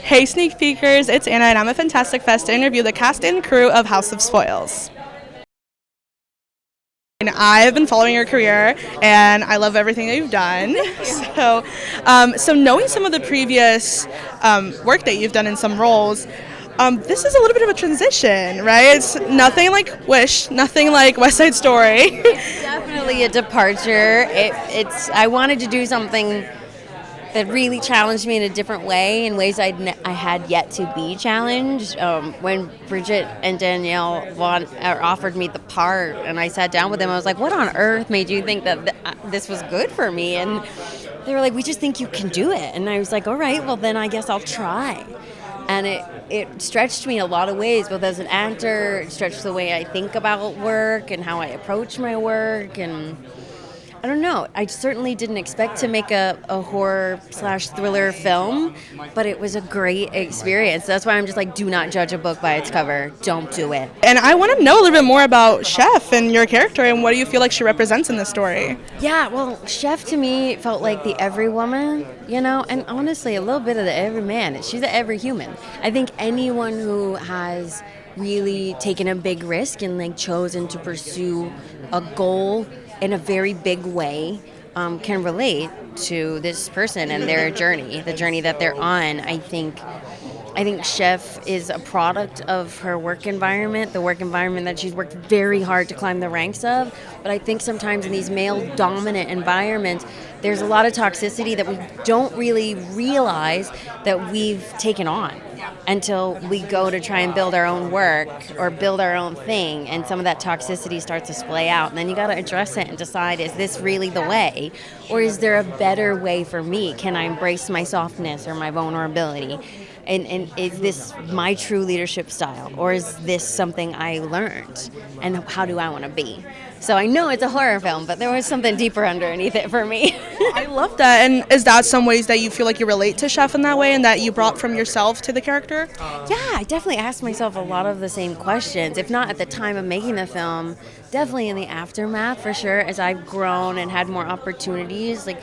Hey Sneak Peekers, it's Anna and I'm at Fantastic Fest to interview the cast and crew of House of Spoils. And I've been following your career and I love everything that you've done. So knowing some of the previous work that you've done in some roles, this is a little bit of a transition, right? It's nothing like Wish, nothing like West Side Story. Definitely a departure. I wanted to do something that really challenged me in a different way, in ways I had yet to be challenged. When Bridget and Danielle offered me the part, and I sat down with them, I was like, "What on earth made you think that this was good for me?" And they were like, "We just think you can do it." And I was like, "All right, well then I guess I'll try." And it stretched me in a lot of ways, both as an actor. It stretched the way I think about work and how I approach my work, and I don't know. I certainly didn't expect to make a horror/thriller film, but it was a great experience. That's why I'm just like, do not judge a book by its cover. Don't do it. And I want to know a little bit more about Chef and your character and what do you feel like she represents in this story? Yeah, well, Chef to me felt like the every woman, and honestly, a little bit of the every man. She's the every human. I think anyone who has really taken a big risk and like chosen to pursue a goal in a very big way can relate to this person and their journey, the journey that they're on. I think Chef is a product of her work environment, the work environment that she's worked very hard to climb the ranks of. But I think sometimes in these male-dominant environments, there's a lot of toxicity that we don't really realize that we've taken on until we go to try and build our own work or build our own thing, and some of that toxicity starts to splay out. And then you got to address it and decide, is this really the way? Or is there a better way for me? Can I embrace my softness or my vulnerability? And is this my true leadership style? Or is this something I learned? And how do I want to be? So I know it's a horror film, but there was something deeper underneath it for me. I love that. And is that some ways that you feel like you relate to Chef in that way and that you brought from yourself to the character? Yeah, I definitely asked myself a lot of the same questions, if not at the time of making the film, definitely in the aftermath for sure, as I've grown and had more opportunities. Like,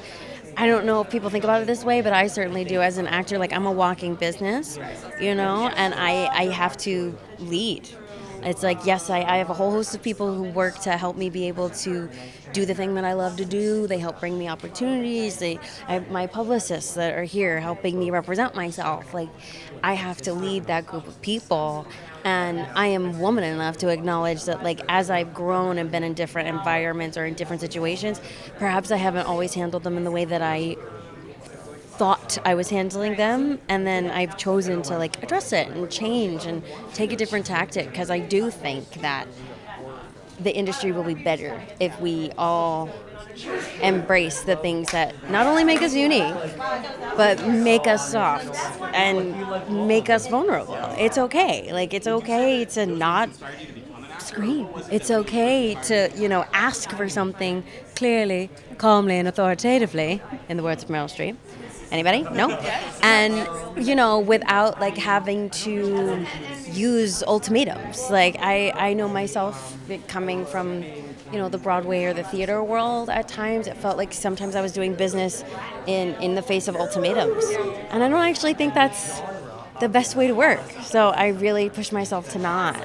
I don't know if people think about it this way, but I certainly do as an actor. Like, I'm a walking business, and I have to lead. It's like, yes, I have a whole host of people who work to help me be able to do the thing that I love to do. They help bring me opportunities. I have my publicists that are here helping me represent myself. Like, I have to lead that group of people. And I am woman enough to acknowledge that, like, as I've grown and been in different environments or in different situations, perhaps I haven't always handled them in the way that I thought I was handling them, and then I've chosen to like address it and change and take a different tactic, because I do think that the industry will be better if we all embrace the things that not only make us unique, but make us soft and make us vulnerable. It's okay. Like, it's okay to not scream. It's okay to, ask for something clearly, calmly, and authoritatively, in the words of Meryl Streep. Anybody? No? And, without, like, having to use ultimatums. Like, I know myself coming from, the Broadway or the theater world at times. It felt like sometimes I was doing business in the face of ultimatums. And I don't actually think that's the best way to work. So I really push myself to not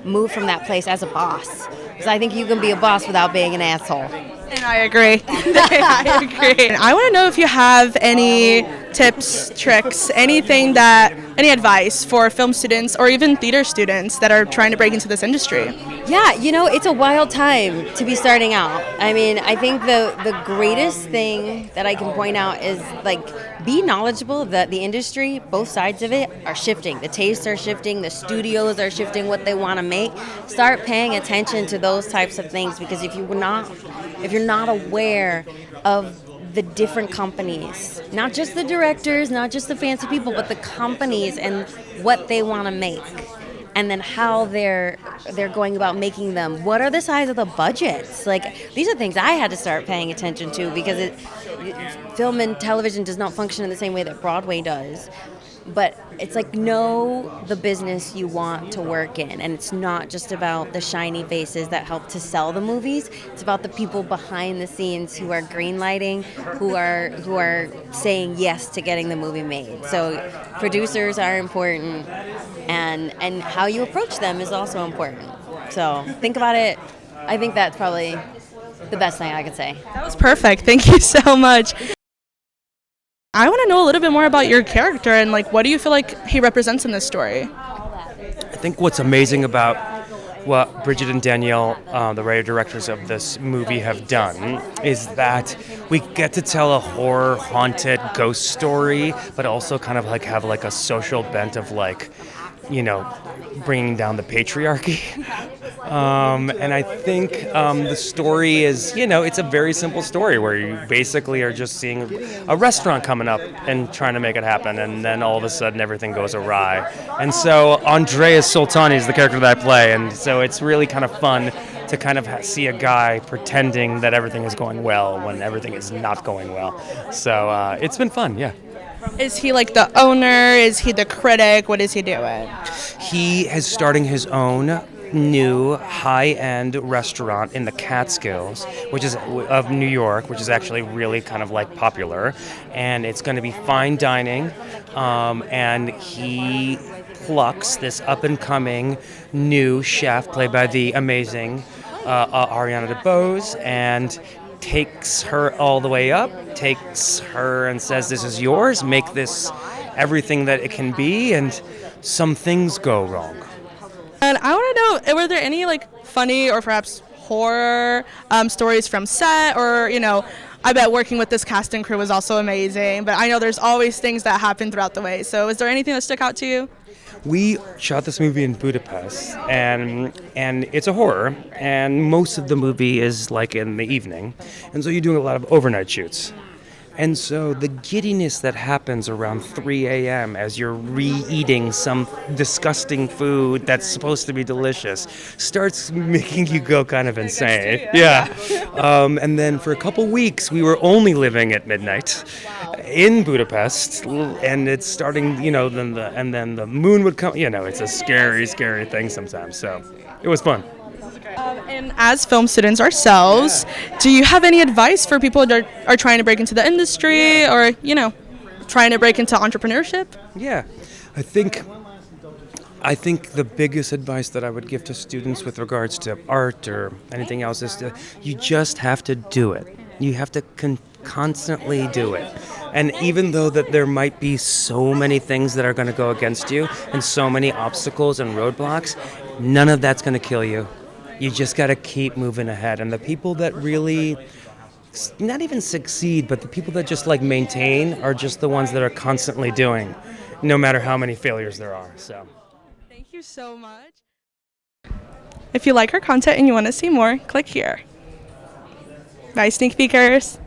move from that place as a boss. Because I think you can be a boss without being an asshole. And I agree. I agree. I want to know if you have any tips, tricks, any advice for film students or even theater students that are trying to break into this industry. Yeah, it's a wild time to be starting out. I mean, I think the greatest thing that I can point out is, like, be knowledgeable that the industry, both sides of it, are shifting. The tastes are shifting, the studios are shifting what they want to make. Start paying attention to those types of things, because if you're not aware of the different companies, not just the directors, not just the fancy people, but the companies and what they want to make, and then how they're going about making them. What are the size of the budgets? Like, these are things I had to start paying attention to, because film and television does not function in the same way that Broadway does. but it's like know the business you want to work in, and it's not just about the shiny faces that help to sell the movies. It's about the people behind the scenes who are greenlighting, who are saying yes to getting the movie made. So producers are important, and how you approach them is also important. So think about it. I think that's probably the best thing I could say. That was perfect. Thank you so much. I want to know a little bit more about your character and like what do you feel like he represents in this story? I think what's amazing about what Bridget and Danielle, the writer directors of this movie, have done is that we get to tell a horror haunted ghost story, but also kind of like have like a social bent of like, you know, bringing down the patriarchy. And I think the story is, you know, it's a very simple story where you basically are just seeing a restaurant coming up and trying to make it happen, and then all of a sudden everything goes awry. And so Andreas Soltani is the character that I play, and so it's really kind of fun to kind of see a guy pretending that everything is going well when everything is not going well. So it's been fun, yeah. Is he like the owner? Is he the critic? What is he doing? He is starting his own new high-end restaurant in the Catskills, which is of New York, which is actually really kind of like popular, and it's going to be fine dining. And he plucks this up-and-coming new chef, played by the amazing Ariana Debose, and takes her all the way up, takes her and says, "This is yours. Make this everything that it can be," and some things go wrong. And I want to know, were there any like funny or perhaps horror stories from set, or I bet working with this cast and crew was also amazing. But I know there's always things that happen throughout the way. So is there anything that stuck out to you? We shot this movie in Budapest, and it's a horror, and most of the movie is like in the evening, and so you're doing a lot of overnight shoots. And so the giddiness that happens around 3 a.m. as you're re-eating some disgusting food that's supposed to be delicious starts making you go kind of insane. Yeah. And then for a couple weeks, we were only living at midnight in Budapest, and it's starting, then the moon would come. It's a scary, scary thing sometimes. So it was fun. And as film students ourselves, do you have any advice for people that are trying to break into the industry or, trying to break into entrepreneurship? Yeah, I think the biggest advice that I would give to students with regards to art or anything else is you just have to do it. You have to constantly do it. And even though that there might be so many things that are going to go against you and so many obstacles and roadblocks, none of that's going to kill you. You just got to keep moving ahead. And the people that really, not even succeed, but the people that just like maintain are just the ones that are constantly doing, no matter how many failures there are. So, thank you so much. If you like our content and you want to see more, click here. Bye, sneak peekers.